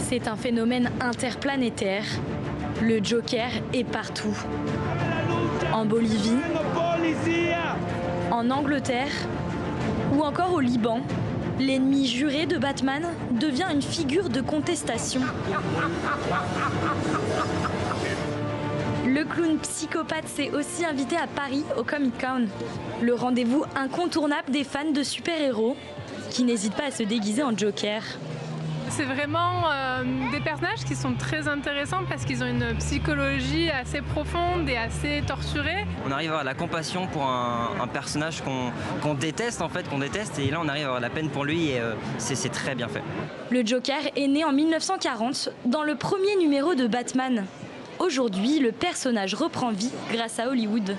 C'est un phénomène interplanétaire. Le Joker est partout. En Bolivie, en Angleterre ou encore au Liban, l'ennemi juré de Batman devient une figure de contestation. Le clown psychopathe s'est aussi invité à Paris au Comic-Con, le rendez-vous incontournable des fans de super-héros qui n'hésitent pas à se déguiser en Joker. C'est vraiment des personnages qui sont très intéressants parce qu'ils ont une psychologie assez profonde et assez torturée. On arrive à avoir la compassion pour un personnage qu'on déteste et là on arrive à avoir la peine pour lui et c'est très bien fait. Le Joker est né en 1940 dans le premier numéro de Batman. Aujourd'hui, le personnage reprend vie grâce à Hollywood.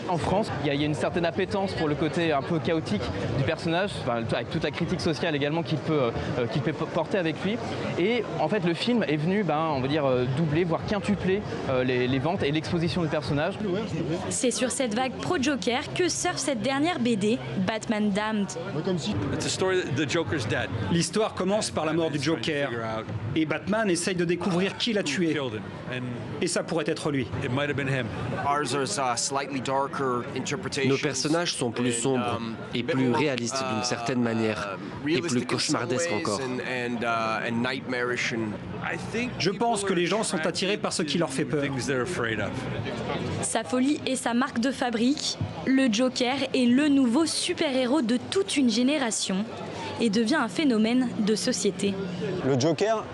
En France, il y a une certaine appétence pour le côté un peu chaotique du personnage, avec toute la critique sociale également qu'il peut porter avec lui. Et en fait, le film est venu, on va dire, doubler, voire quintupler les ventes et l'exposition du personnage. C'est sur cette vague pro-Joker que surfe cette dernière BD, Batman Damned. L'histoire commence par la mort du Joker. Et Batman essaye de découvrir qui l'a tué. Et ça pourrait être lui. Nos personnages sont plus sombres et plus réalistes d'une certaine manière, et plus cauchemardesques encore. Je pense que les gens sont attirés par ce qui leur fait peur. Sa folie est sa marque de fabrique. Le Joker est le nouveau super-héros de toute une génération et devient un phénomène de société. Le Joker,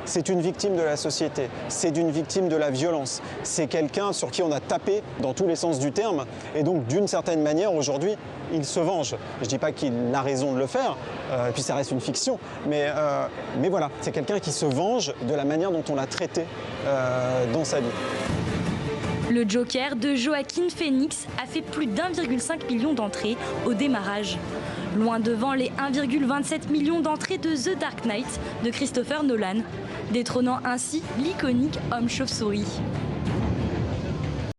c'est une victime de la société, c'est une victime de la violence. C'est quelqu'un sur qui on a tapé dans tous les sens du terme. Et donc, d'une certaine manière, aujourd'hui, il se venge. Je ne dis pas qu'il a raison de le faire, et puis ça reste une fiction. Mais voilà, c'est quelqu'un qui se venge de la manière dont on l'a traité dans sa vie. Le Joker de Joaquin Phoenix a fait plus d'1,5 million d'entrées au démarrage. Loin devant les 1,27 million d'entrées de The Dark Knight de Christopher Nolan, détrônant ainsi l'iconique homme chauve-souris.